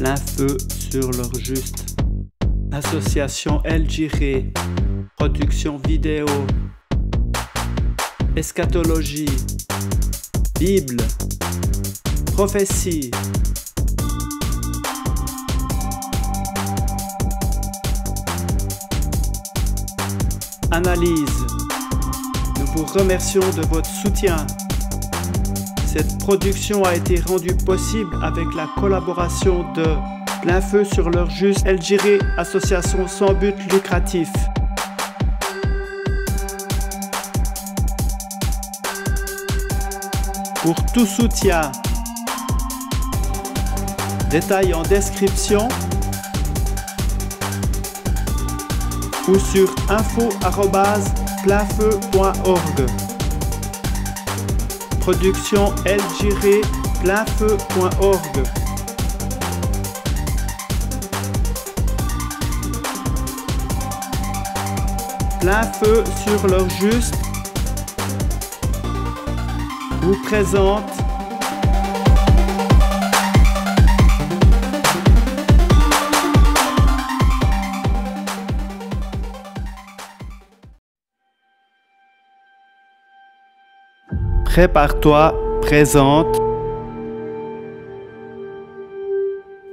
plein feu sur leur juste. Association El Jiré, production vidéo, eschatologie, Bible, prophétie. Analyse. Nous vous remercions de votre soutien. Cette production a été rendue possible avec la collaboration de Plein Feu sur leur juste, El Jiré, association sans but lucratif. Pour tout soutien, détails en description ou sur info@pleinfeu.org. Production El Jiré, pleinfeu.org. Plein Feu sur leur juste vous présente Prépare-toi présente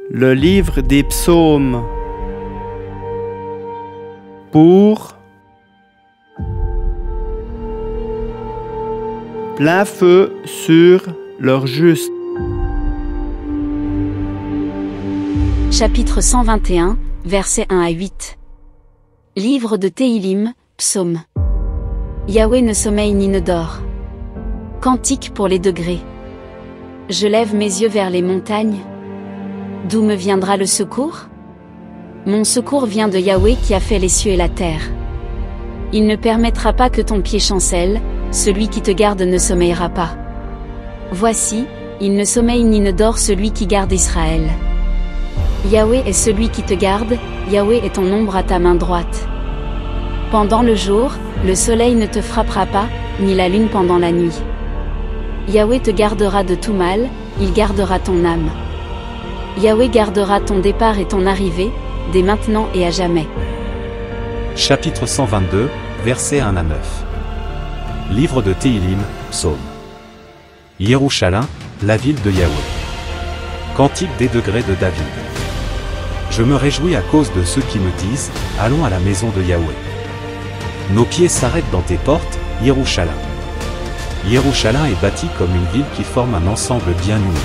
le livre des psaumes pour Plein Feu sur leur juste. Chapitre 121, versets 1 à 8. Livre de Téhilim, psaume. Yahweh ne sommeille ni ne dort. Cantique pour les degrés. Je lève mes yeux vers les montagnes. D'où me viendra le secours? Mon secours vient de Yahweh qui a fait les cieux et la terre. Il ne permettra pas que ton pied chancelle, celui qui te garde ne sommeillera pas. Voici, il ne sommeille ni ne dort celui qui garde Israël. Yahweh est celui qui te garde, Yahweh est ton ombre à ta main droite. Pendant le jour, le soleil ne te frappera pas, ni la lune pendant la nuit. Yahweh te gardera de tout mal, il gardera ton âme. Yahweh gardera ton départ et ton arrivée, dès maintenant et à jamais. Chapitre 122, versets 1 à 9. Livre de Téhilim, psaume. Yerushalayim, la ville de Yahweh. Cantique des degrés de David. Je me réjouis à cause de ceux qui me disent, allons à la maison de Yahweh. Nos pieds s'arrêtent dans tes portes, Yerushalayim. Yerushalayim est bâtie comme une ville qui forme un ensemble bien uni,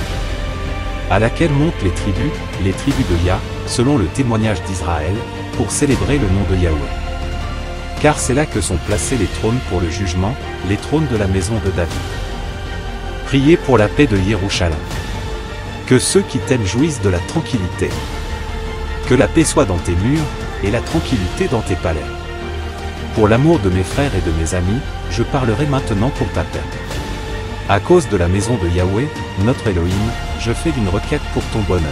à laquelle montent les tribus de Yah, selon le témoignage d'Israël, pour célébrer le nom de Yahweh. Car c'est là que sont placés les trônes pour le jugement, les trônes de la maison de David. Priez pour la paix de Yerushalayim. Que ceux qui t'aiment jouissent de la tranquillité. Que la paix soit dans tes murs, et la tranquillité dans tes palais. Pour l'amour de mes frères et de mes amis, je parlerai maintenant pour ta paix. À cause de la maison de Yahweh, notre Elohim, je fais une requête pour ton bonheur.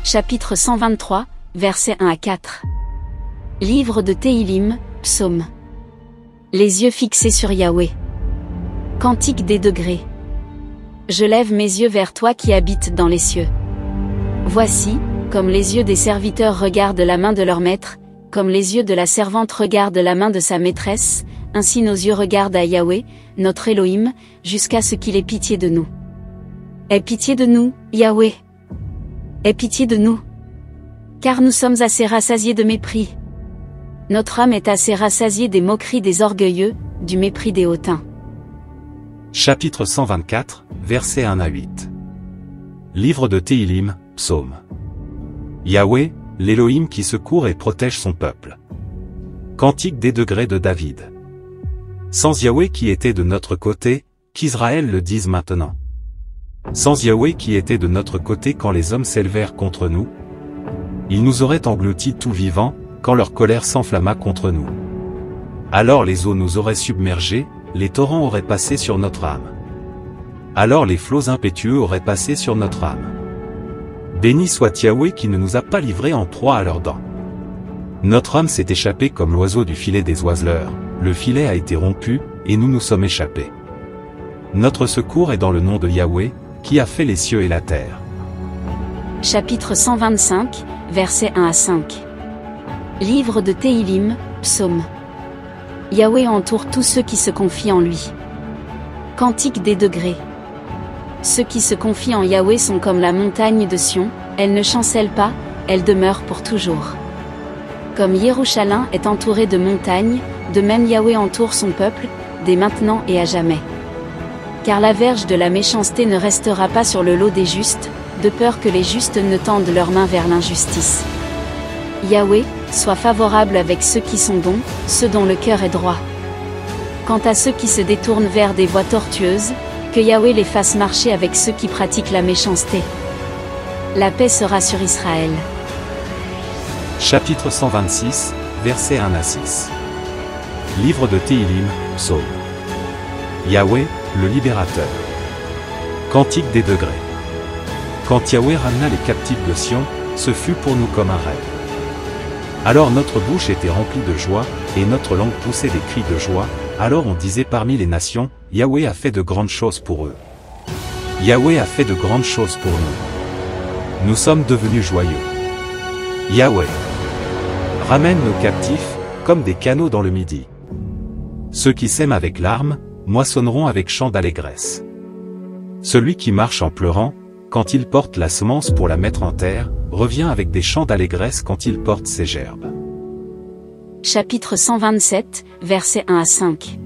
Chapitre 123, versets 1 à 4. Livre de Téhilim, psaume. Les yeux fixés sur Yahweh. Cantique des degrés. Je lève mes yeux vers toi qui habites dans les cieux. Voici, comme les yeux des serviteurs regardent la main de leur maître, comme les yeux de la servante regardent la main de sa maîtresse, ainsi nos yeux regardent à Yahweh, notre Elohim, jusqu'à ce qu'il ait pitié de nous. Aie pitié de nous, Yahweh. Aie pitié de nous. Car nous sommes assez rassasiés de mépris. Notre âme est assez rassasiée des moqueries des orgueilleux, du mépris des hautains. Chapitre 124, versets 1 à 8. Livre de Téhilim, psaume. Yahweh, l'Elohim qui secourt et protège son peuple. Cantique des degrés de David. Sans Yahweh qui était de notre côté, qu'Israël le dise maintenant. Sans Yahweh qui était de notre côté quand les hommes s'élevèrent contre nous, ils nous auraient engloutis tout vivants, quand leur colère s'enflamma contre nous. Alors les eaux nous auraient submergés, les torrents auraient passé sur notre âme. Alors les flots impétueux auraient passé sur notre âme. Béni soit Yahweh qui ne nous a pas livrés en proie à leurs dents. Notre âme s'est échappée comme l'oiseau du filet des oiseleurs, le filet a été rompu, et nous nous sommes échappés. Notre secours est dans le nom de Yahweh, qui a fait les cieux et la terre. Chapitre 125, versets 1 à 5. Livre de Téhilim, Psaume. Yahweh entoure tous ceux qui se confient en lui. Cantique des degrés. Ceux qui se confient en Yahweh sont comme la montagne de Sion, elle ne chancelle pas, elle demeure pour toujours. Comme Yerushalayim est entouré de montagnes, de même Yahweh entoure son peuple, dès maintenant et à jamais. Car la verge de la méchanceté ne restera pas sur le lot des justes, de peur que les justes ne tendent leurs mains vers l'injustice. Yahweh, sois favorable avec ceux qui sont bons, ceux dont le cœur est droit. Quant à ceux qui se détournent vers des voies tortueuses, que Yahweh les fasse marcher avec ceux qui pratiquent la méchanceté. La paix sera sur Israël. Chapitre 126, versets 1 à 6. Livre de Téhilim, Psaume. Yahweh, le libérateur. Cantique des degrés. Quand Yahweh ramena les captifs de Sion, ce fut pour nous comme un rêve. Alors notre bouche était remplie de joie, et notre langue poussait des cris de joie, alors on disait parmi les nations, Yahweh a fait de grandes choses pour eux. Yahweh a fait de grandes choses pour nous. Nous sommes devenus joyeux. Yahweh ramène nos captifs, comme des canaux dans le Midi. Ceux qui sèment avec larmes, moissonneront avec chant d'allégresse. Celui qui marche en pleurant, quand il porte la semence pour la mettre en terre, revient avec des chants d'allégresse quand il porte ses gerbes. Chapitre 127, versets 1 à 5.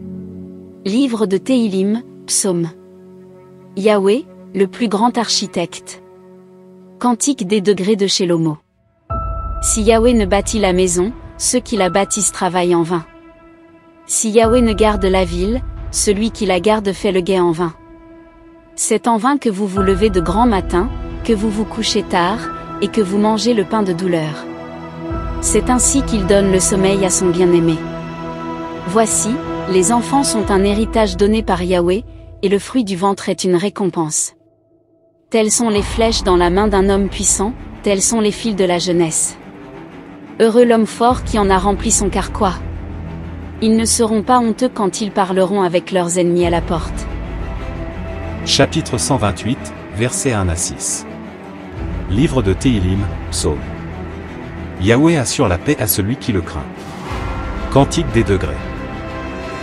Livre de Téhilim, Psaume. Yahweh, le plus grand architecte. Cantique des degrés de Shelomo. Si Yahweh ne bâtit la maison, ceux qui la bâtissent travaillent en vain. Si Yahweh ne garde la ville, celui qui la garde fait le guet en vain. C'est en vain que vous vous levez de grand matin, que vous vous couchez tard, et que vous mangez le pain de douleur. C'est ainsi qu'il donne le sommeil à son bien-aimé. Voici, les enfants sont un héritage donné par Yahweh, et le fruit du ventre est une récompense. Telles sont les flèches dans la main d'un homme puissant, tels sont les fils de la jeunesse. Heureux l'homme fort qui en a rempli son carquois. Ils ne seront pas honteux quand ils parleront avec leurs ennemis à la porte. Chapitre 128, versets 1 à 6. Livre de Téhilim, Psaume. Yahweh assure la paix à celui qui le craint. Cantique des degrés.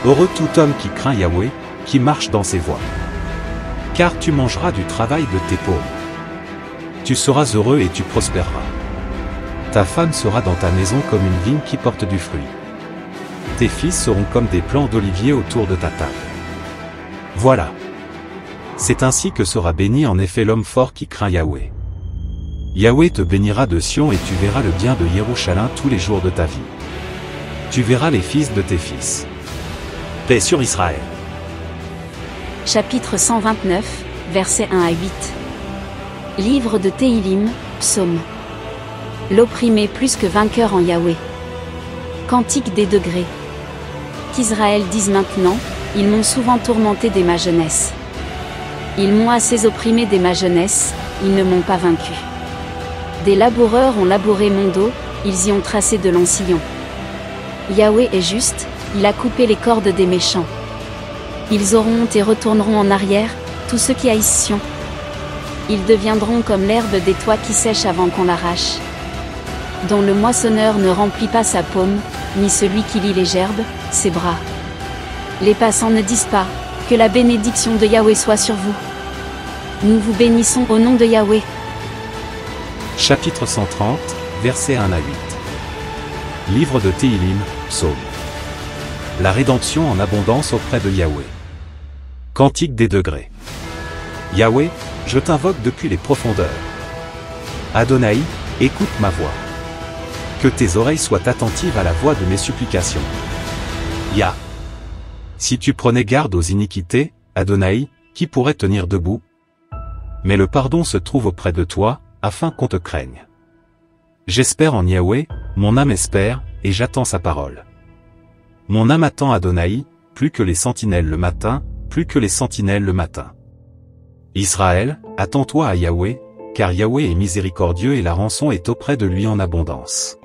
Heureux tout homme qui craint Yahweh, qui marche dans ses voies. Car tu mangeras du travail de tes paumes. Tu seras heureux et tu prospéreras. Ta femme sera dans ta maison comme une vigne qui porte du fruit. Tes fils seront comme des plants d'olivier autour de ta table. Voilà. C'est ainsi que sera béni en effet l'homme fort qui craint Yahweh. Yahweh te bénira de Sion et tu verras le bien de Yerushalayim tous les jours de ta vie. Tu verras les fils de tes fils. Paix sur Israël. Chapitre 129, versets 1 à 8. Livre de Téhilim, Psaume. L'opprimé plus que vainqueur en Yahweh. Cantique des degrés. Qu'Israël dise maintenant, ils m'ont souvent tourmenté dès ma jeunesse. Ils m'ont assez opprimé dès ma jeunesse, ils ne m'ont pas vaincu. Des laboureurs ont labouré mon dos, ils y ont tracé de longs sillons. Yahweh est juste, il a coupé les cordes des méchants. Ils auront honte et retourneront en arrière, tous ceux qui haïssent Sion. Ils deviendront comme l'herbe des toits qui sèche avant qu'on l'arrache. Dont le moissonneur ne remplit pas sa paume, ni celui qui lie les gerbes, ses bras. Les passants ne disent pas, que la bénédiction de Yahweh soit sur vous. Nous vous bénissons au nom de Yahweh. Chapitre 130, versets 1 à 8. Livre de Téhilim, Psaume. La rédemption en abondance auprès de Yahweh. Cantique des degrés. Yahweh, je t'invoque depuis les profondeurs. Adonai, écoute ma voix. Que tes oreilles soient attentives à la voix de mes supplications. Yah. Si tu prenais garde aux iniquités, Adonai, qui pourrait tenir debout? Mais le pardon se trouve auprès de toi, afin qu'on te craigne. J'espère en Yahweh, mon âme espère, et j'attends sa parole. Mon âme attend Adonai, plus que les sentinelles le matin, plus que les sentinelles le matin. Israël, attends-toi à Yahweh, car Yahweh est miséricordieux et la rançon est auprès de lui en abondance.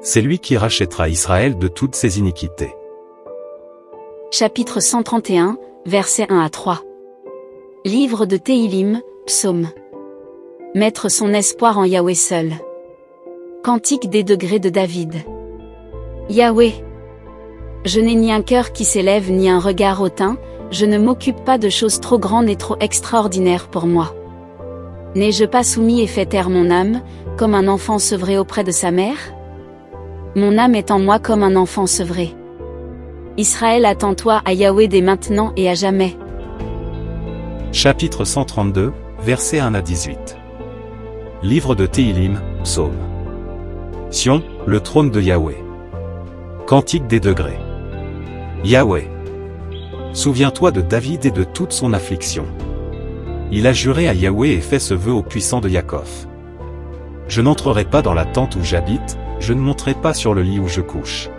C'est lui qui rachètera Israël de toutes ses iniquités. Chapitre 131, versets 1 à 3. Livre de Téhilim, Psaume. Mettre son espoir en Yahweh seul. Cantique des degrés de David. Yahweh. Je n'ai ni un cœur qui s'élève ni un regard hautain, je ne m'occupe pas de choses trop grandes et trop extraordinaires pour moi. N'ai-je pas soumis et fait taire mon âme, comme un enfant sevré auprès de sa mère? Mon âme est en moi comme un enfant sevré. Israël, attends-toi à Yahweh dès maintenant et à jamais. Chapitre 132, versets 1 à 18. Livre de Téhilim, Psaume. Sion, le trône de Yahweh. Cantique des degrés. Yahweh. Souviens-toi de David et de toute son affliction. Il a juré à Yahweh et fait ce vœu au puissant de Jacob. Je n'entrerai pas dans la tente où j'habite, je ne monterai pas sur le lit où je couche.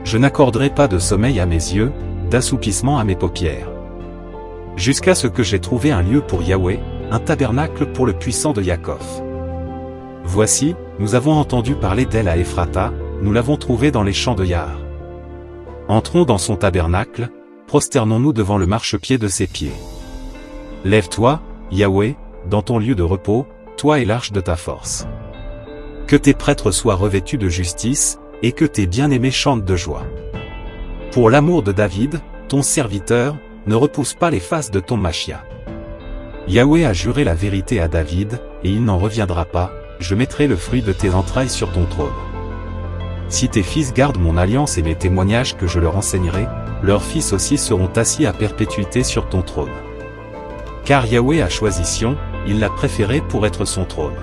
Je n'accorderai pas de sommeil à mes yeux, d'assoupissement à mes paupières. Jusqu'à ce que j'aie trouvé un lieu pour Yahweh, un tabernacle pour le puissant de Jacob. Voici, nous avons entendu parler d'elle à Ephrata, nous l'avons trouvée dans les champs de Yahar. Entrons dans son tabernacle, prosternons-nous devant le marchepied de ses pieds. Lève-toi, Yahweh, dans ton lieu de repos, toi et l'arche de ta force. Que tes prêtres soient revêtus de justice, et que tes bien-aimés chantent de joie. Pour l'amour de David, ton serviteur, ne repousse pas les faces de ton Machia. Yahweh a juré la vérité à David, et il n'en reviendra pas, je mettrai le fruit de tes entrailles sur ton trône. Si tes fils gardent mon alliance et mes témoignages que je leur enseignerai, leurs fils aussi seront assis à perpétuité sur ton trône. Car Yahweh a choisi Sion, il l'a préférée pour être son trône.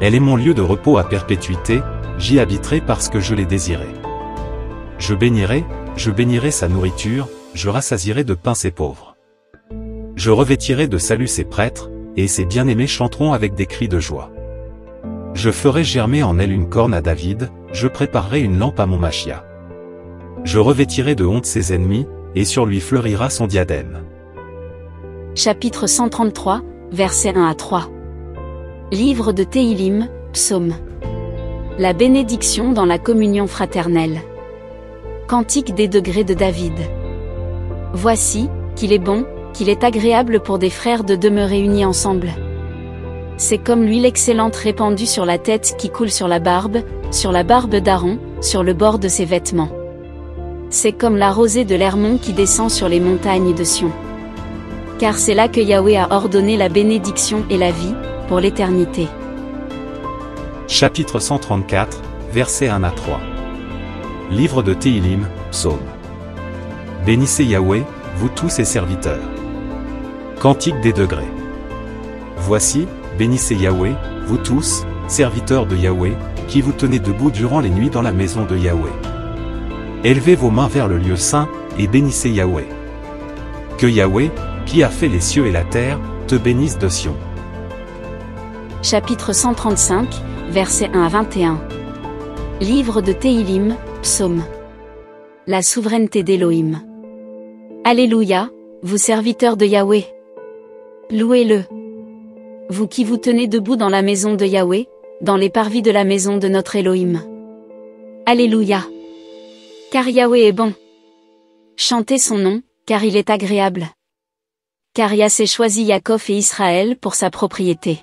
Elle est mon lieu de repos à perpétuité, j'y habiterai parce que je l'ai désiré. Je bénirai sa nourriture, je rassasierai de pain ses pauvres. Je revêtirai de salut ses prêtres, et ses bien-aimés chanteront avec des cris de joie. Je ferai germer en elle une corne à David, je préparerai une lampe à mon Machia. Je revêtirai de honte ses ennemis, et sur lui fleurira son diadème. Chapitre 133, versets 1 à 3. Livre de Téhilim, Psaume. La bénédiction dans la communion fraternelle. Cantique des degrés de David. Voici, qu'il est bon, qu'il est agréable pour des frères de demeurer unis ensemble. C'est comme l'huile excellente répandue sur la tête qui coule sur la barbe d'Aaron, sur le bord de ses vêtements. C'est comme la rosée de l'Hermon qui descend sur les montagnes de Sion. Car c'est là que Yahweh a ordonné la bénédiction et la vie, pour l'éternité. Chapitre 134, versets 1 à 3. Livre de Téhilim, Psaume. Bénissez Yahweh, vous tous ses serviteurs. Cantique des degrés. Voici, bénissez Yahweh, vous tous, serviteurs de Yahweh, qui vous tenez debout durant les nuits dans la maison de Yahweh. Élevez vos mains vers le lieu saint, et bénissez Yahweh. Que Yahweh, qui a fait les cieux et la terre, te bénisse de Sion. Chapitre 135, versets 1 à 21. Livre de Téhilim, Psaume. La souveraineté d'Élohim. Alléluia, vous serviteurs de Yahweh. Louez-le. Vous qui vous tenez debout dans la maison de Yahweh, dans les parvis de la maison de notre Élohim. Alléluia. Car Yahweh est bon. Chantez son nom, car il est agréable. Car Yahweh s'est choisi Jacob et Israël pour sa propriété.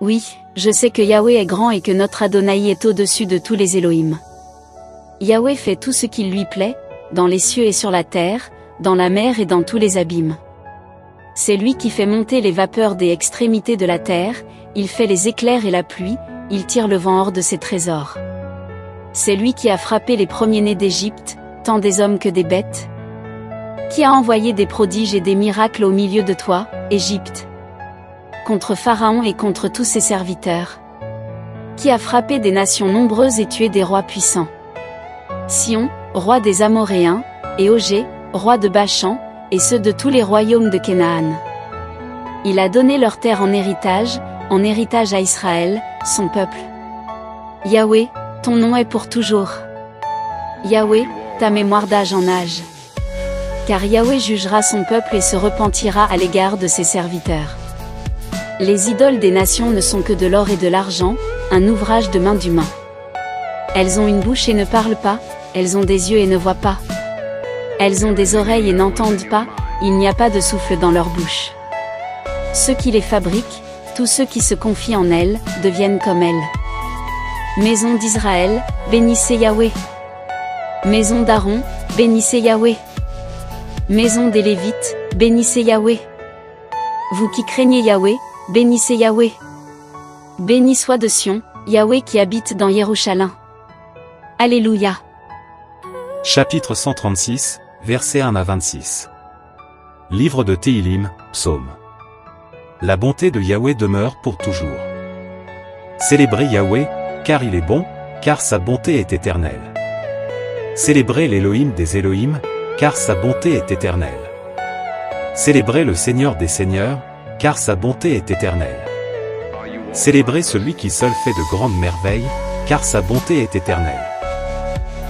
Oui, je sais que Yahweh est grand et que notre Adonai est au-dessus de tous les Élohim. Yahweh fait tout ce qui lui plaît, dans les cieux et sur la terre, dans la mer et dans tous les abîmes. C'est lui qui fait monter les vapeurs des extrémités de la terre, il fait les éclairs et la pluie, il tire le vent hors de ses trésors. C'est lui qui a frappé les premiers-nés d'Égypte, tant des hommes que des bêtes. Qui a envoyé des prodiges et des miracles au milieu de toi, Égypte. Contre Pharaon et contre tous ses serviteurs. Qui a frappé des nations nombreuses et tué des rois puissants. Sion, roi des Amoréens, et Ogé, roi de Bachan, et ceux de tous les royaumes de Canaan. Il a donné leur terre en héritage à Israël, son peuple. Yahweh, ton nom est pour toujours. Yahweh, ta mémoire d'âge en âge. Car Yahweh jugera son peuple et se repentira à l'égard de ses serviteurs. Les idoles des nations ne sont que de l'or et de l'argent, un ouvrage de main d'humain. Elles ont une bouche et ne parlent pas, elles ont des yeux et ne voient pas. Elles ont des oreilles et n'entendent pas, il n'y a pas de souffle dans leur bouche. Ceux qui les fabriquent, tous ceux qui se confient en elle, deviennent comme elle. Maison d'Israël, bénissez Yahweh. Maison d'Aaron, bénissez Yahweh. Maison des Lévites, bénissez Yahweh. Vous qui craignez Yahweh, bénissez Yahweh. Béni soit de Sion, Yahweh qui habite dans Jérusalem. Alléluia. Chapitre 136, versets 1 à 26. Livre de Téhilim, Psaume. La bonté de Yahweh demeure pour toujours. Célébrez Yahweh, car il est bon, car sa bonté est éternelle. Célébrez l'Élohim des Élohim, car sa bonté est éternelle. Célébrez le Seigneur des Seigneurs, car sa bonté est éternelle. Célébrez celui qui seul fait de grandes merveilles, car sa bonté est éternelle.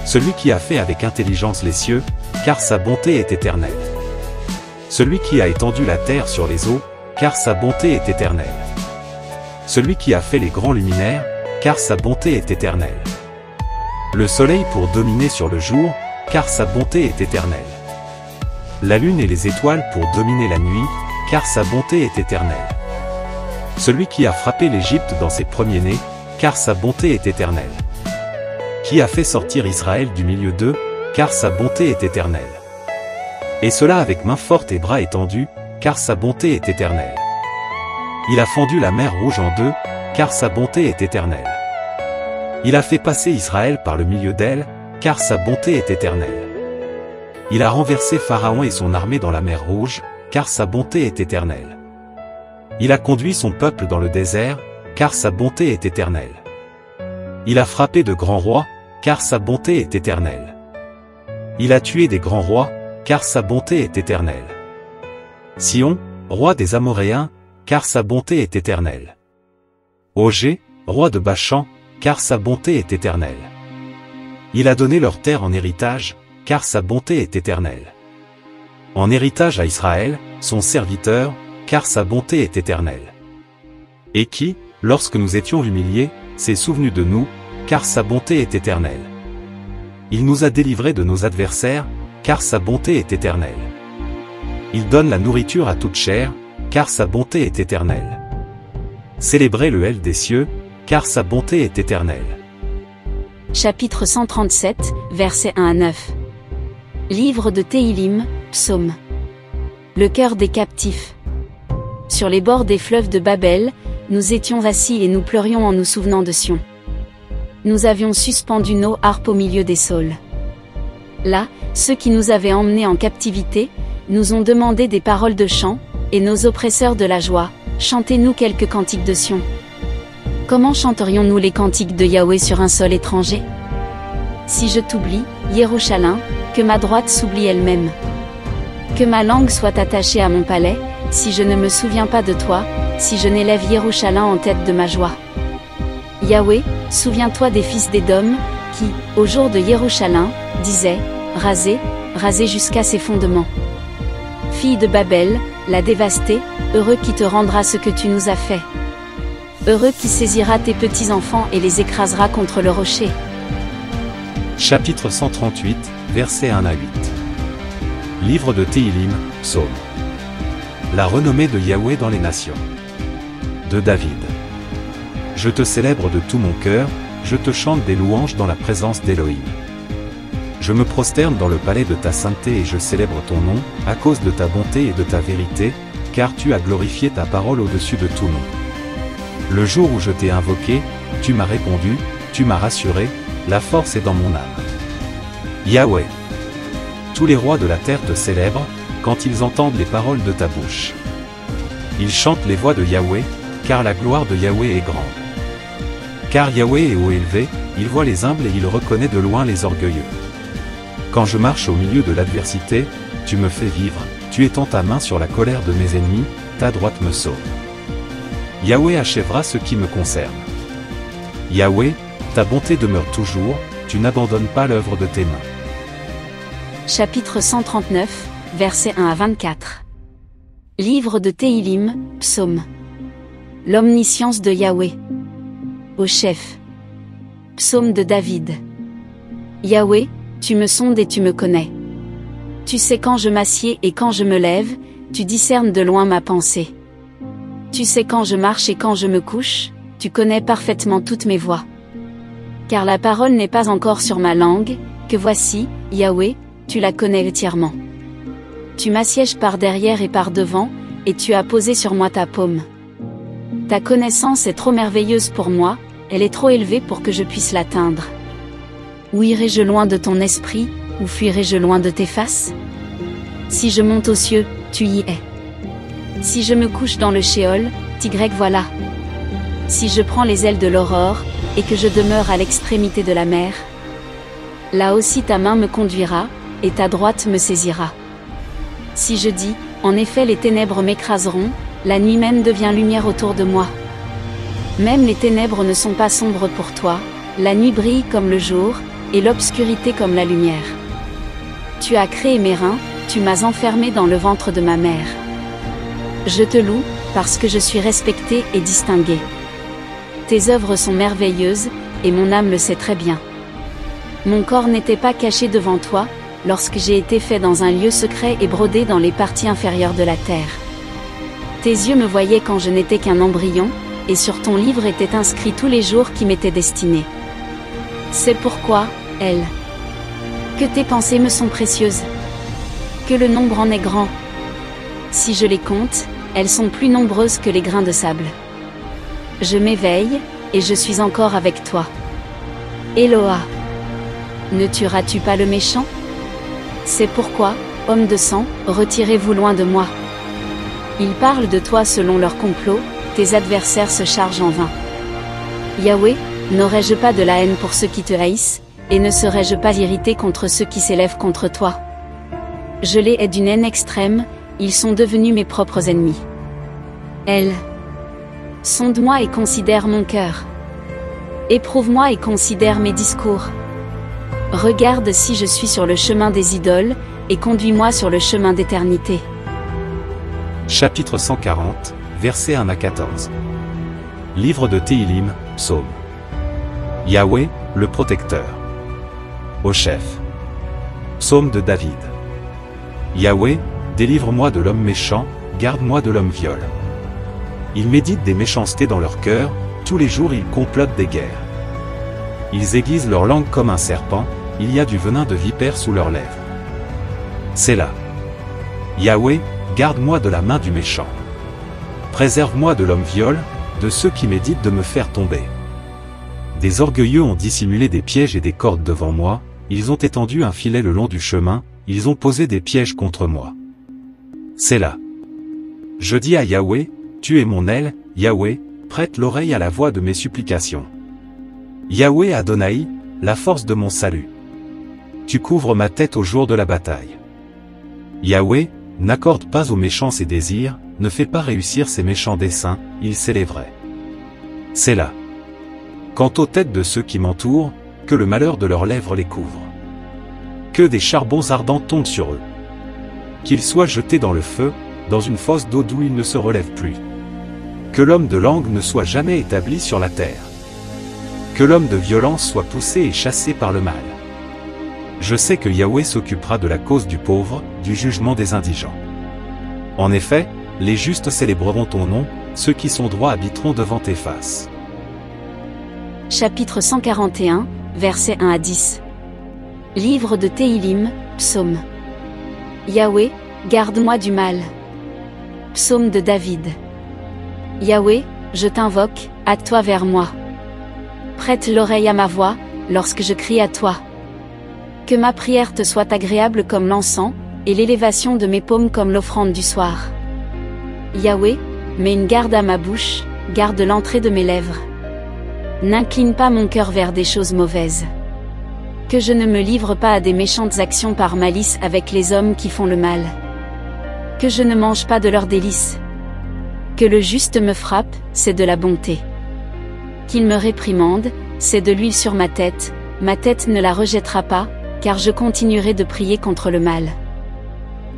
Celui qui a fait avec intelligence les cieux, car sa bonté est éternelle. Celui qui a étendu la terre sur les eaux, car sa bonté est éternelle. Celui qui a fait les grands luminaires, car sa bonté est éternelle. Le soleil pour dominer sur le jour, car sa bonté est éternelle. La lune et les étoiles pour dominer la nuit, car sa bonté est éternelle. Celui qui a frappé l'Égypte dans ses premiers-nés, car sa bonté est éternelle. Qui a fait sortir Israël du milieu d'eux, car sa bonté est éternelle. Et cela avec main forte et bras étendus, car sa bonté est éternelle. Il a fendu la mer Rouge en deux, car sa bonté est éternelle. Il a fait passer Israël par le milieu d'elle, car sa bonté est éternelle. Il a renversé Pharaon et son armée dans la mer Rouge, car sa bonté est éternelle. Il a conduit son peuple dans le désert, car sa bonté est éternelle. Il a frappé de grands rois, car sa bonté est éternelle. Il a tué des grands rois, car sa bonté est éternelle. Sion, roi des Amoréens, car sa bonté est éternelle. Ogé, roi de Bachan, car sa bonté est éternelle. Il a donné leur terre en héritage, car sa bonté est éternelle. En héritage à Israël, son serviteur, car sa bonté est éternelle. Et qui, lorsque nous étions humiliés, s'est souvenu de nous, car sa bonté est éternelle. Il nous a délivrés de nos adversaires, car sa bonté est éternelle. Il donne la nourriture à toute chair, car sa bonté est éternelle. Célébrez le L des cieux, car sa bonté est éternelle. Chapitre 137, versets 1 à 9. Livre de Téhilim, Psaume. Le cœur des captifs. Sur les bords des fleuves de Babel, nous étions assis et nous pleurions en nous souvenant de Sion. Nous avions suspendu nos harpes au milieu des saules. Là, ceux qui nous avaient emmenés en captivité, nous ont demandé des paroles de chant, et nos oppresseurs de la joie, chantez-nous quelques cantiques de Sion. Comment chanterions-nous les cantiques de Yahweh sur un sol étranger? Si je t'oublie, Jérusalem, que ma droite s'oublie elle-même. Que ma langue soit attachée à mon palais, si je ne me souviens pas de toi, si je n'élève Jérusalem en tête de ma joie. Yahweh, souviens-toi des fils d'Édom, qui, au jour de Jérusalem, disaient, rasez, rasez jusqu'à ses fondements. Fille de Babel, la dévastée, heureux qui te rendra ce que tu nous as fait. Heureux qui saisira tes petits-enfants et les écrasera contre le rocher. Chapitre 138, versets 1 à 8. Livre de Téhilim, Psaume. La renommée de Yahweh dans les nations. De David. Je te célèbre de tout mon cœur, je te chante des louanges dans la présence d'Élohim. Je me prosterne dans le palais de ta sainteté et je célèbre ton nom, à cause de ta bonté et de ta vérité, car tu as glorifié ta parole au-dessus de tout nom. Le jour où je t'ai invoqué, tu m'as répondu, tu m'as rassuré, la force est dans mon âme. Yahweh. Tous les rois de la terre te célèbrent, quand ils entendent les paroles de ta bouche. Ils chantent les voix de Yahweh, car la gloire de Yahweh est grande. Car Yahweh est haut élevé, il voit les humbles et il reconnaît de loin les orgueilleux. Quand je marche au milieu de l'adversité, tu me fais vivre, tu étends ta main sur la colère de mes ennemis, ta droite me sauve. Yahweh achèvera ce qui me concerne. Yahweh, ta bonté demeure toujours, tu n'abandonnes pas l'œuvre de tes mains. Chapitre 139, versets 1 à 24. Livre de Téhilim, Psaume. L'omniscience de Yahweh. Au chef. Psaume de David. Yahweh, tu me sondes et tu me connais. Tu sais quand je m'assieds et quand je me lève, tu discernes de loin ma pensée. Tu sais quand je marche et quand je me couche, tu connais parfaitement toutes mes voies. Car la parole n'est pas encore sur ma langue, que voici, Yahweh, tu la connais entièrement. Tu m'assièges par derrière et par devant, et tu as posé sur moi ta paume. Ta connaissance est trop merveilleuse pour moi, elle est trop élevée pour que je puisse l'atteindre. Où irai-je loin de ton esprit, ou fuirai-je loin de tes faces? Si je monte aux cieux, tu y es. Si je me couche dans le shéol, Tigrec voilà. Si je prends les ailes de l'aurore, et que je demeure à l'extrémité de la mer, là aussi ta main me conduira, et ta droite me saisira. Si je dis, en effet les ténèbres m'écraseront, la nuit même devient lumière autour de moi. Même les ténèbres ne sont pas sombres pour toi, la nuit brille comme le jour, et l'obscurité comme la lumière. Tu as créé mes reins, tu m'as enfermé dans le ventre de ma mère. Je te loue, parce que je suis respecté et distingué. Tes œuvres sont merveilleuses, et mon âme le sait très bien. Mon corps n'était pas caché devant toi, lorsque j'ai été fait dans un lieu secret et brodé dans les parties inférieures de la terre. Tes yeux me voyaient quand je n'étais qu'un embryon, et sur ton livre étaient inscrits tous les jours qui m'étaient destinés. C'est pourquoi, elle, que tes pensées me sont précieuses, que le nombre en est grand. Si je les compte, elles sont plus nombreuses que les grains de sable. Je m'éveille, et je suis encore avec toi. Eloah, ne tueras-tu pas le méchant? C'est pourquoi, homme de sang, retirez-vous loin de moi. Ils parlent de toi selon leur complot, tes adversaires se chargent en vain. Yahweh, n'aurais-je pas de la haine pour ceux qui te haïssent, et ne serais-je pas irrité contre ceux qui s'élèvent contre toi? Je les hais d'une haine extrême, ils sont devenus mes propres ennemis. Elle, sonde-moi et considère mon cœur. Éprouve-moi et considère mes discours. Regarde si je suis sur le chemin des idoles, et conduis-moi sur le chemin d'éternité. Chapitre 140, versets 1 à 14. Livre de Téhilim, Psaume. Yahweh, le protecteur. Au chef. Psaume de David. Yahweh, délivre-moi de l'homme méchant, garde-moi de l'homme viol. Ils méditent des méchancetés dans leur cœur, tous les jours ils complotent des guerres. Ils aiguisent leur langue comme un serpent, il y a du venin de vipère sous leurs lèvres. Sélah. Yahweh, garde-moi de la main du méchant. Préserve-moi de l'homme viol, de ceux qui méditent de me faire tomber. Des orgueilleux ont dissimulé des pièges et des cordes devant moi, ils ont étendu un filet le long du chemin, ils ont posé des pièges contre moi. Sélah. Je dis à Yahweh, tu es mon aile, Yahweh, prête l'oreille à la voix de mes supplications. Yahweh Adonai, la force de mon salut. Tu couvres ma tête au jour de la bataille. Yahweh, n'accorde pas aux méchants ses désirs, ne fais pas réussir ses méchants desseins, ils s'élèveraient. Sélah. Quant aux têtes de ceux qui m'entourent, que le malheur de leurs lèvres les couvre. Que des charbons ardents tombent sur eux. Qu'ils soient jetés dans le feu, dans une fosse d'eau d'où ils ne se relèvent plus. Que l'homme de langue ne soit jamais établi sur la terre. Que l'homme de violence soit poussé et chassé par le mal. Je sais que Yahweh s'occupera de la cause du pauvre, du jugement des indigents. En effet, les justes célébreront ton nom, ceux qui sont droits habiteront devant tes faces. Chapitre 141, versets 1 à 10. Livre de Téhilim, Psaume. Yahweh, garde-moi du mal. Psaume de David. Yahweh, je t'invoque, hâte-toi vers moi. Prête l'oreille à ma voix, lorsque je crie à toi. Que ma prière te soit agréable comme l'encens, et l'élévation de mes paumes comme l'offrande du soir. Yahweh, mets une garde à ma bouche, garde l'entrée de mes lèvres. N'incline pas mon cœur vers des choses mauvaises. Que je ne me livre pas à des méchantes actions par malice avec les hommes qui font le mal. Que je ne mange pas de leurs délices. Que le juste me frappe, c'est de la bonté. Qu'il me réprimande, c'est de l'huile sur ma tête ne la rejettera pas, car je continuerai de prier contre le mal.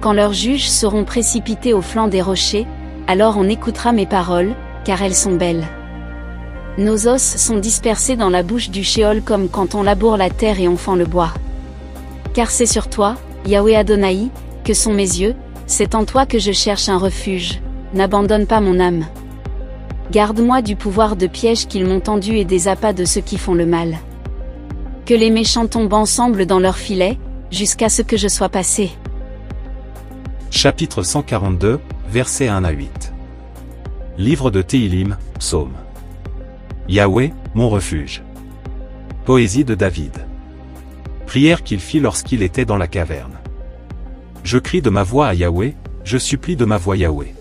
Quand leurs juges seront précipités au flanc des rochers, alors on écoutera mes paroles, car elles sont belles. Nos os sont dispersés dans la bouche du Shéol comme quand on laboure la terre et on fend le bois. Car c'est sur toi, Yahweh Adonai, que sont mes yeux, c'est en toi que je cherche un refuge, n'abandonne pas mon âme. Garde-moi du pouvoir de pièges qu'ils m'ont tendu et des appâts de ceux qui font le mal. Que les méchants tombent ensemble dans leurs filets, jusqu'à ce que je sois passé. Chapitre 142, versets 1 à 8. Livre de Téhilim, Psaume. Yahweh, mon refuge. Poésie de David. Prière qu'il fit lorsqu'il était dans la caverne. Je crie de ma voix à Yahweh, je supplie de ma voix Yahweh.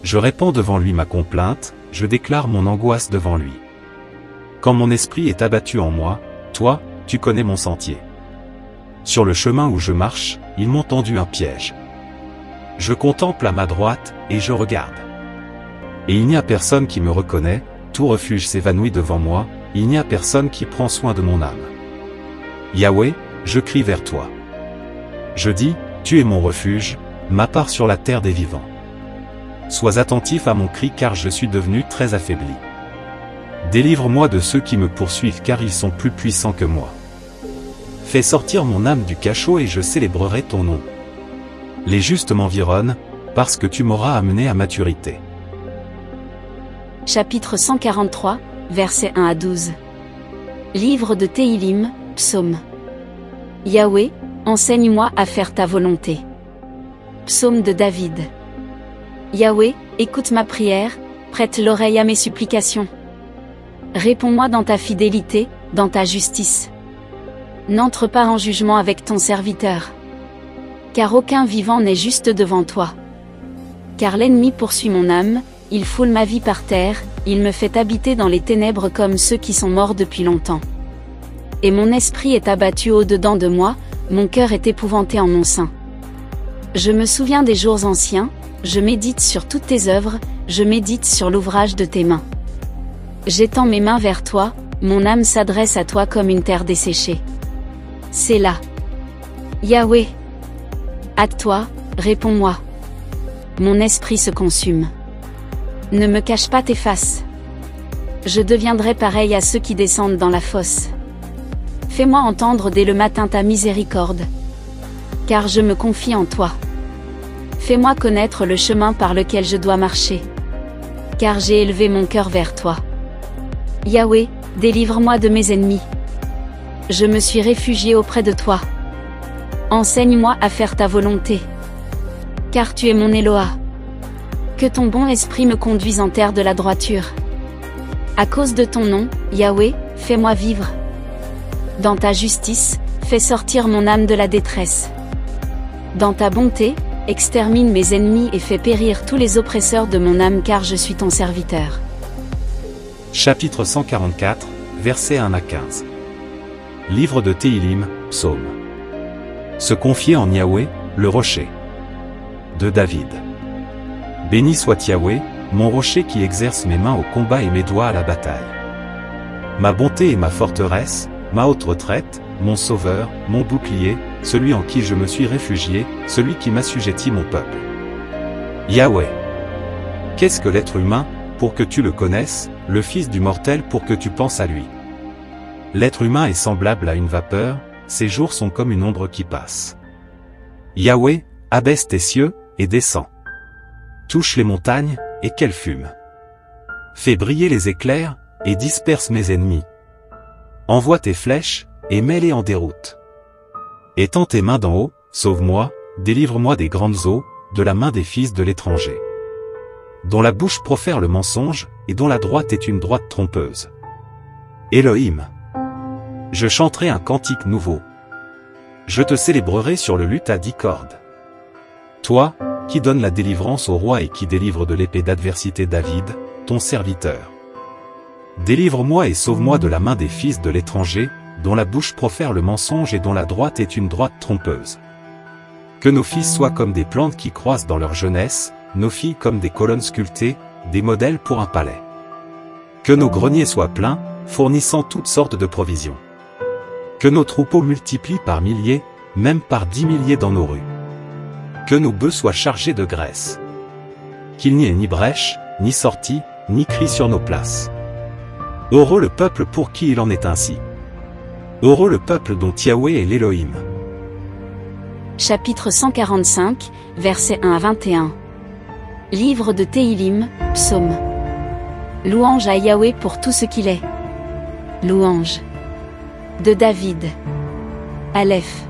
Je répands devant lui ma complainte, je déclare mon angoisse devant lui. Quand mon esprit est abattu en moi, toi, tu connais mon sentier. Sur le chemin où je marche, ils m'ont tendu un piège. Je contemple à ma droite, et je regarde. Et il n'y a personne qui me reconnaît, tout refuge s'évanouit devant moi, il n'y a personne qui prend soin de mon âme. Yahweh, je crie vers toi. Je dis, tu es mon refuge, ma part sur la terre des vivants. Sois attentif à mon cri car je suis devenu très affaibli. Délivre-moi de ceux qui me poursuivent car ils sont plus puissants que moi. Fais sortir mon âme du cachot et je célébrerai ton nom. Les justes m'environnent, parce que tu m'auras amené à maturité. Chapitre 143, versets 1 à 12. Livre de Téhilim, Psaume. Yahweh, enseigne-moi à faire ta volonté. Psaume de David. Yahweh, écoute ma prière, prête l'oreille à mes supplications. Réponds-moi dans ta fidélité, dans ta justice. N'entre pas en jugement avec ton serviteur. Car aucun vivant n'est juste devant toi. Car l'ennemi poursuit mon âme, il foule ma vie par terre, il me fait habiter dans les ténèbres comme ceux qui sont morts depuis longtemps. Et mon esprit est abattu au-dedans de moi, mon cœur est épouvanté en mon sein. Je me souviens des jours anciens, je médite sur toutes tes œuvres, je médite sur l'ouvrage de tes mains. J'étends mes mains vers toi, mon âme s'adresse à toi comme une terre desséchée. C'est là. Yahweh. Hâte-toi, réponds-moi. Mon esprit se consume. Ne me cache pas tes faces. Je deviendrai pareil à ceux qui descendent dans la fosse. Fais-moi entendre dès le matin ta miséricorde. Car je me confie en toi. Fais-moi connaître le chemin par lequel je dois marcher. Car j'ai élevé mon cœur vers toi. Yahweh, délivre-moi de mes ennemis. Je me suis réfugié auprès de toi. Enseigne-moi à faire ta volonté. Car tu es mon Éloa. Que ton bon esprit me conduise en terre de la droiture. À cause de ton nom, Yahweh, fais-moi vivre. Dans ta justice, fais sortir mon âme de la détresse. Dans ta bonté, extermine mes ennemis et fais périr tous les oppresseurs de mon âme car je suis ton serviteur. Chapitre 144, versets 1 à 15. Livre de Téhilim, Psaume. Se confier en Yahweh, le rocher. De David. Béni soit Yahweh, mon rocher qui exerce mes mains au combat et mes doigts à la bataille. Ma bonté et ma forteresse, ma haute retraite, mon sauveur, mon bouclier, celui en qui je me suis réfugié, celui qui m'assujettit mon peuple. Yahweh. Qu'est-ce que l'être humain, pour que tu le connaisses, le fils du mortel pour que tu penses à lui? L'être humain est semblable à une vapeur, ses jours sont comme une ombre qui passe. Yahweh, abaisse tes cieux, et descends. Touche les montagnes, et qu'elles fument. Fais briller les éclairs, et disperse mes ennemis. Envoie tes flèches, et mets-les en déroute. Étends tes mains d'en haut, sauve-moi, délivre-moi des grandes eaux, de la main des fils de l'étranger. Dont la bouche profère le mensonge, et dont la droite est une droite trompeuse. Elohim. Je chanterai un cantique nouveau. Je te célébrerai sur le luth à 10 cordes. Toi, qui donnes la délivrance au roi et qui délivre de l'épée d'adversité David, ton serviteur. Délivre-moi et sauve-moi de la main des fils de l'étranger, dont la bouche profère le mensonge et dont la droite est une droite trompeuse. Que nos fils soient comme des plantes qui croissent dans leur jeunesse, nos filles comme des colonnes sculptées, des modèles pour un palais. Que nos greniers soient pleins, fournissant toutes sortes de provisions. Que nos troupeaux multiplient par milliers, même par 10 milliers dans nos rues. Que nos bœufs soient chargés de graisse. Qu'il n'y ait ni brèche, ni sortie, ni cri sur nos places. Heureux le peuple pour qui il en est ainsi. Heureux le peuple dont Yahweh est l'Élohim. Chapitre 145, versets 1 à 21. Livre de Téhilim, Psaume. Louange à Yahweh pour tout ce qu'il est. Louange. De David. Aleph.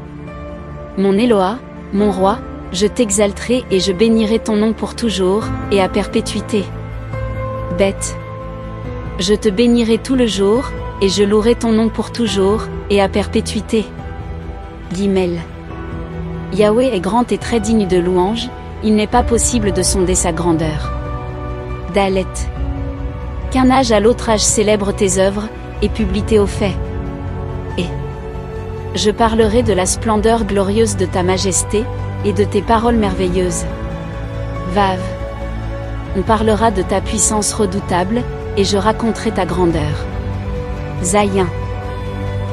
Mon Éloa, mon roi, je t'exalterai et je bénirai ton nom pour toujours, et à perpétuité. Bet. Je te bénirai tout le jour, et je louerai ton nom pour toujours, et à perpétuité. Gimel. Yahweh est grand et très digne de louange, il n'est pas possible de sonder sa grandeur. Dalet. Qu'un âge à l'autre âge célèbre tes œuvres, et publie tes hauts faits. Et je parlerai de la splendeur glorieuse de ta majesté, et de tes paroles merveilleuses. Vav. On parlera de ta puissance redoutable, et je raconterai ta grandeur. Zayin.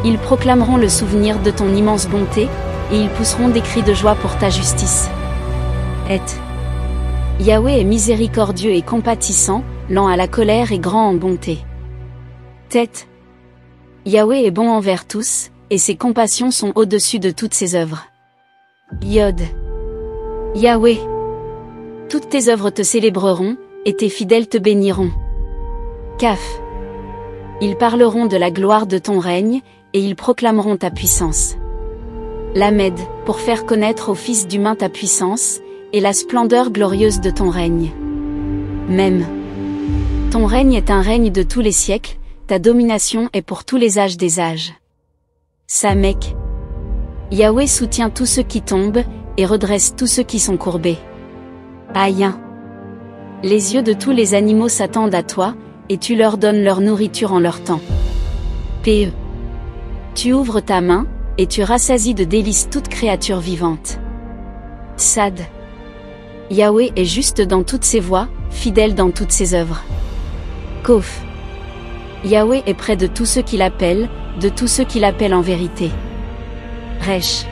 Ils proclameront le souvenir de ton immense bonté, et ils pousseront des cris de joie pour ta justice. Et Yahweh est miséricordieux et compatissant, lent à la colère et grand en bonté. Tête. Yahweh est bon envers tous, et ses compassions sont au-dessus de toutes ses œuvres. Yod. Yahweh. Toutes tes œuvres te célébreront, et tes fidèles te béniront. Kaf. Ils parleront de la gloire de ton règne, et ils proclameront ta puissance. Lamed, pour faire connaître aux fils d'humains ta puissance, et la splendeur glorieuse de ton règne. Même. Ton règne est un règne de tous les siècles, ta domination est pour tous les âges des âges. Samek. Yahweh soutient tous ceux qui tombent, et redresse tous ceux qui sont courbés. Aïn. Les yeux de tous les animaux s'attendent à toi, et tu leur donnes leur nourriture en leur temps. Pe. Tu ouvres ta main, et tu rassasies de délices toute créature vivante. Sad. Yahweh est juste dans toutes ses voies, fidèle dans toutes ses œuvres. Kof. Yahweh est près de tous ceux qui l'appellent, de tous ceux qui l'appellent en vérité. Resh.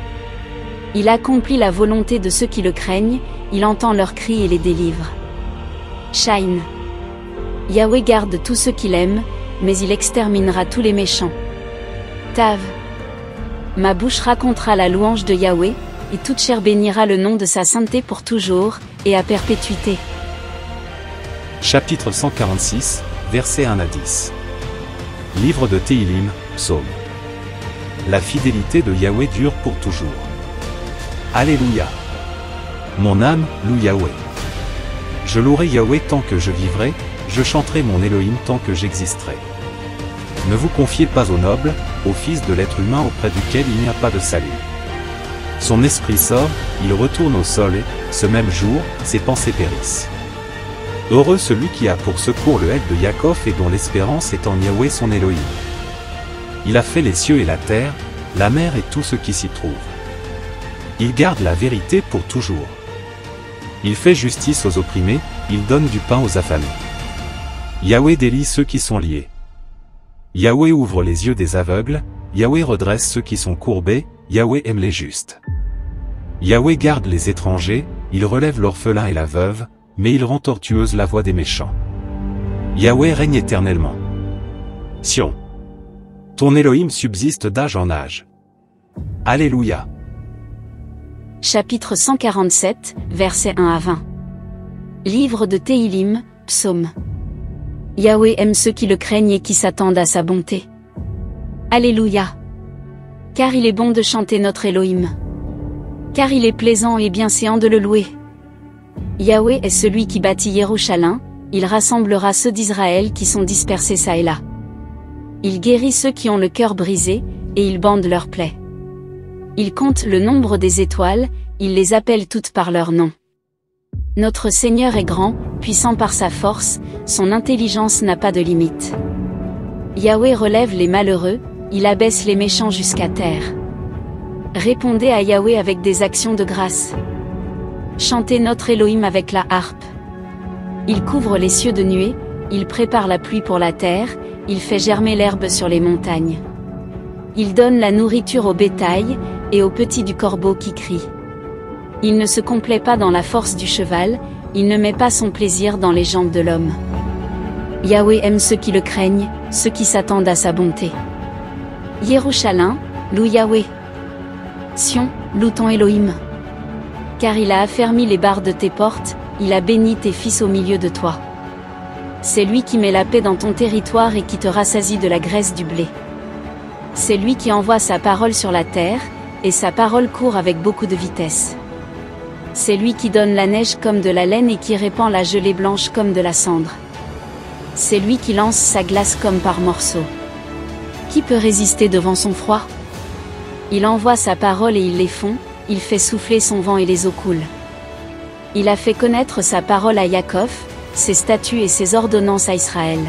Il accomplit la volonté de ceux qui le craignent, il entend leurs cris et les délivre. Shain. Yahweh garde tous ceux qu'il aime, mais il exterminera tous les méchants. Tav. Ma bouche racontera la louange de Yahweh, et toute chair bénira le nom de sa sainteté pour toujours, et à perpétuité. Chapitre 146, versets 1 à 10. Livre de Téhilim, Psaume. La fidélité de Yahweh dure pour toujours. Alléluia. Mon âme loue Yahweh. Je louerai Yahweh tant que je vivrai, je chanterai mon Elohim tant que j'existerai. Ne vous confiez pas au noble, au fils de l'être humain auprès duquel il n'y a pas de salut. Son esprit sort, il retourne au sol et, ce même jour, ses pensées périssent. Heureux celui qui a pour secours le Hel de Yaakov et dont l'espérance est en Yahweh son Elohim. Il a fait les cieux et la terre, la mer et tout ce qui s'y trouve. Il garde la vérité pour toujours. Il fait justice aux opprimés, il donne du pain aux affamés. Yahweh délie ceux qui sont liés. Yahweh ouvre les yeux des aveugles, Yahweh redresse ceux qui sont courbés, Yahweh aime les justes. Yahweh garde les étrangers, il relève l'orphelin et la veuve, mais il rend tortueuse la voie des méchants. Yahweh règne éternellement. Sion. Ton Elohim subsiste d'âge en âge. Alléluia. Chapitre 147, versets 1 à 20. Livre de Téhilim, Psaume. Yahweh aime ceux qui le craignent et qui s'attendent à sa bonté. Alléluia. Car il est bon de chanter notre Elohim. Car il est plaisant et bienséant de le louer. Yahweh est celui qui bâtit Yerushalayim, il rassemblera ceux d'Israël qui sont dispersés çà et là. Il guérit ceux qui ont le cœur brisé, et il bande leurs plaies. Il compte le nombre des étoiles, il les appelle toutes par leur nom. Notre Seigneur est grand, puissant par sa force, son intelligence n'a pas de limite. Yahweh relève les malheureux, il abaisse les méchants jusqu'à terre. Répondez à Yahweh avec des actions de grâce. Chantez notre Elohim avec la harpe. Il couvre les cieux de nuées, il prépare la pluie pour la terre, il fait germer l'herbe sur les montagnes. Il donne la nourriture au bétail, et aux petits du corbeau qui crie. Il ne se complaît pas dans la force du cheval, il ne met pas son plaisir dans les jambes de l'homme. Yahweh aime ceux qui le craignent, ceux qui s'attendent à sa bonté. Yerushalayim, loue Yahweh. Sion, loue ton Elohim. Car il a affermi les barres de tes portes, il a béni tes fils au milieu de toi. C'est lui qui met la paix dans ton territoire et qui te rassasie de la graisse du blé. C'est lui qui envoie sa parole sur la terre, et sa parole court avec beaucoup de vitesse. C'est lui qui donne la neige comme de la laine et qui répand la gelée blanche comme de la cendre. C'est lui qui lance sa glace comme par morceaux. Qui peut résister devant son froid? Il envoie sa parole et il les fond, il fait souffler son vent et les eaux coulent. Il a fait connaître sa parole à Jacob, ses statuts et ses ordonnances à Israël.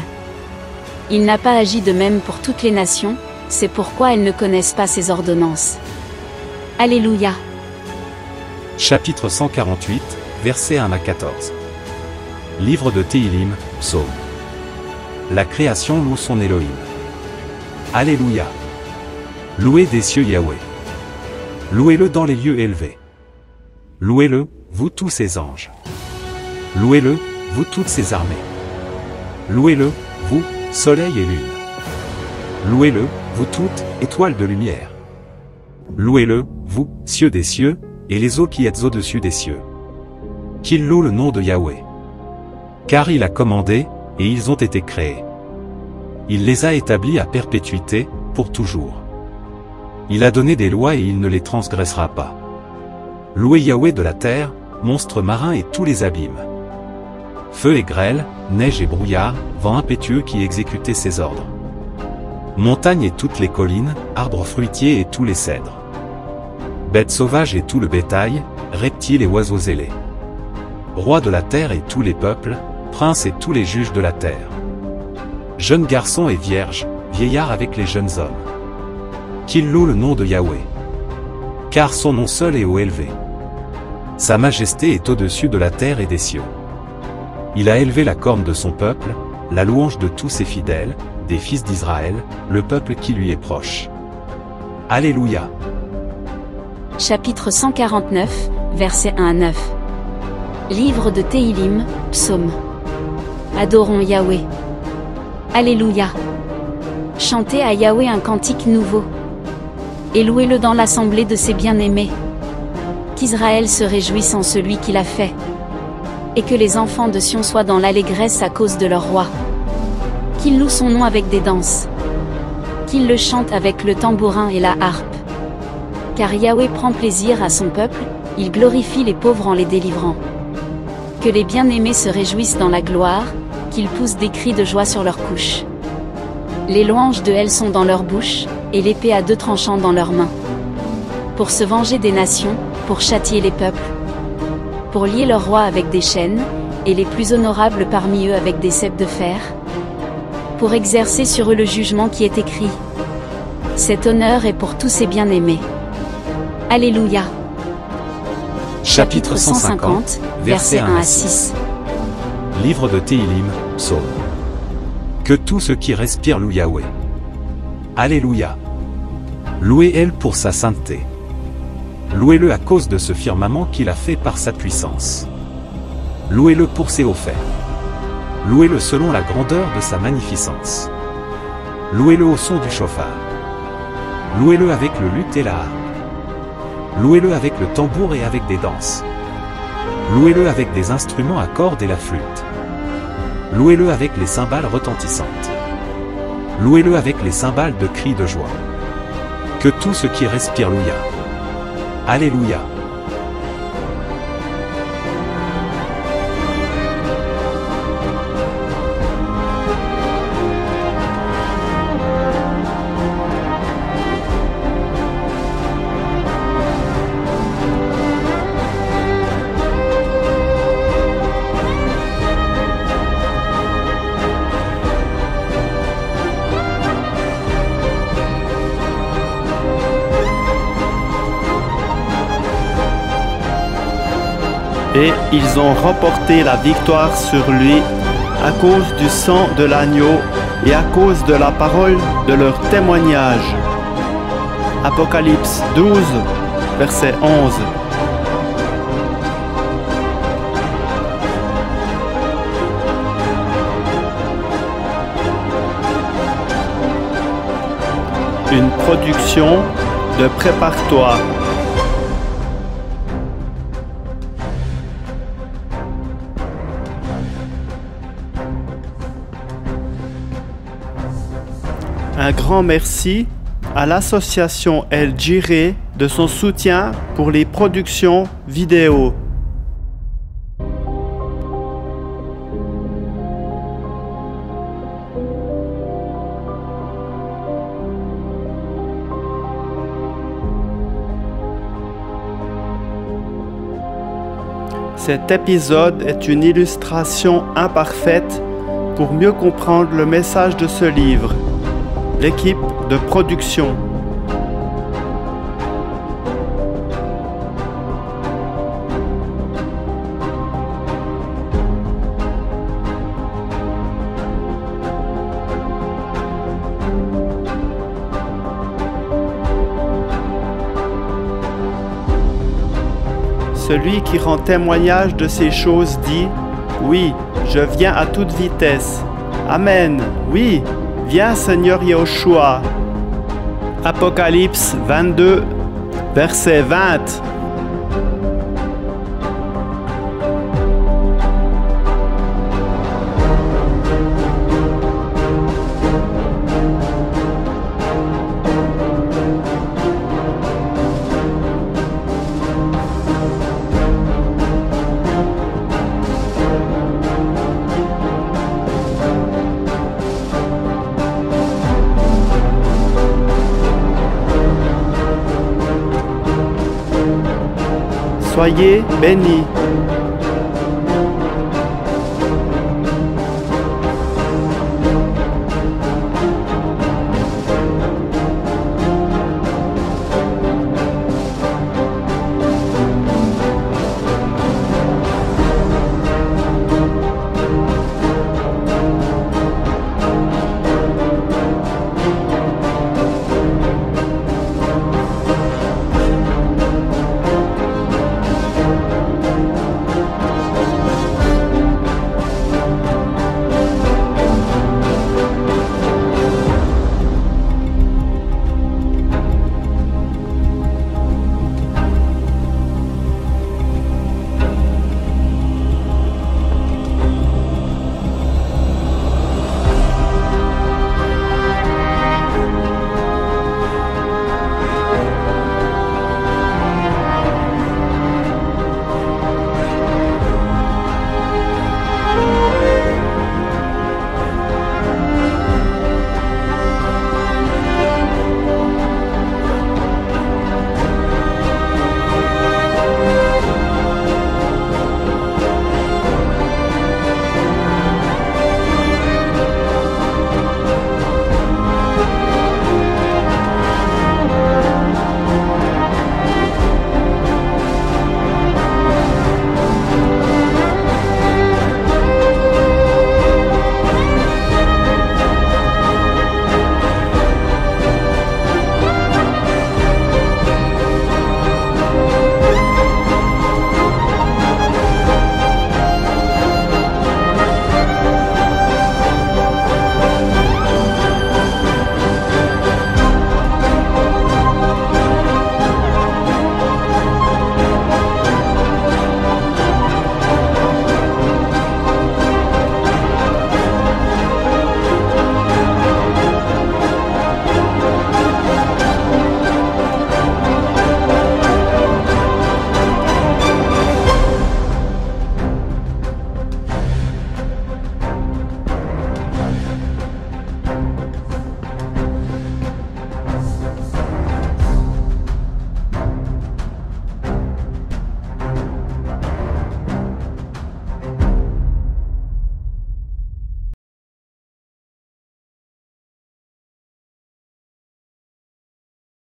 Il n'a pas agi de même pour toutes les nations, c'est pourquoi elles ne connaissent pas ses ordonnances. Alléluia. Chapitre 148, versets 1 à 14. Livre de Téhilim, Psaume. La création loue son Elohim. Alléluia. Louez des cieux Yahweh. Louez-le dans les lieux élevés. Louez-le, vous tous ses anges. Louez-le, vous toutes ses armées. Louez-le, vous, soleil et lune. Louez-le, vous toutes, étoiles de lumière. Louez-le, vous, cieux des cieux, et les eaux qui êtes au-dessus des cieux. Qu'il loue le nom de Yahweh. Car il a commandé, et ils ont été créés. Il les a établis à perpétuité, pour toujours. Il a donné des lois et il ne les transgressera pas. Louez Yahweh de la terre, monstres marins et tous les abîmes. Feu et grêle, neige et brouillard, vent impétueux qui exécutait ses ordres. Montagnes et toutes les collines, arbres fruitiers et tous les cèdres. Bêtes sauvages et tout le bétail, reptiles et oiseaux ailés. Rois de la terre et tous les peuples, princes et tous les juges de la terre. Jeunes garçons et vierges, vieillards avec les jeunes hommes. Qu'ils louent le nom de Yahweh. Car son nom seul est haut élevé. Sa majesté est au-dessus de la terre et des cieux. Il a élevé la corne de son peuple, la louange de tous ses fidèles, des fils d'Israël, le peuple qui lui est proche. Alléluia. Chapitre 149, versets 1 à 9. Livre de Téhilim, Psaume. Adorons Yahweh. Alléluia. Chantez à Yahweh un cantique nouveau. Et louez-le dans l'assemblée de ses bien-aimés. Qu'Israël se réjouisse en celui qui l'a fait. Et que les enfants de Sion soient dans l'allégresse à cause de leur roi. Qu'ils louent son nom avec des danses. Qu'ils le chantent avec le tambourin et la harpe. Car Yahweh prend plaisir à son peuple, il glorifie les pauvres en les délivrant. Que les bien-aimés se réjouissent dans la gloire, qu'ils poussent des cris de joie sur leurs couches. Les louanges de elle sont dans leur bouche, et l'épée à 2 tranchants dans leurs mains. Pour se venger des nations, pour châtier les peuples. Pour lier leurs rois avec des chaînes, et les plus honorables parmi eux avec des ceps de fer. Pour exercer sur eux le jugement qui est écrit. Cet honneur est pour tous ses bien-aimés. Alléluia. Chapitre 150, versets 1 à 6. Livre de Téhilim, Psaume. Que tout ce qui respire loue Yahweh. Alléluia. Louez-le pour sa sainteté. Louez-le à cause de ce firmament qu'il a fait par sa puissance. Louez-le pour ses hauts faits. Louez-le selon la grandeur de sa magnificence. Louez-le au son du chauffard. Louez-le avec le luth et la harpe. Louez-le avec le tambour et avec des danses. Louez-le avec des instruments à cordes et la flûte. Louez-le avec les cymbales retentissantes. Louez-le avec les cymbales de cris de joie. Que tout ce qui respire loue Yahweh. Alléluia. Et ils ont remporté la victoire sur lui à cause du sang de l'agneau et à cause de la parole de leur témoignage. Apocalypse 12, verset 11. Une production de Prépare-toi. Un grand merci à l'association El Jiré de son soutien pour les productions vidéo. Cet épisode est une illustration imparfaite pour mieux comprendre le message de ce livre. L'équipe de production. Celui qui rend témoignage de ces choses dit : oui, je viens à toute vitesse. Amen. Oui, viens Seigneur Yahushua. Apocalypse 22, verset 20. Soyez bénis.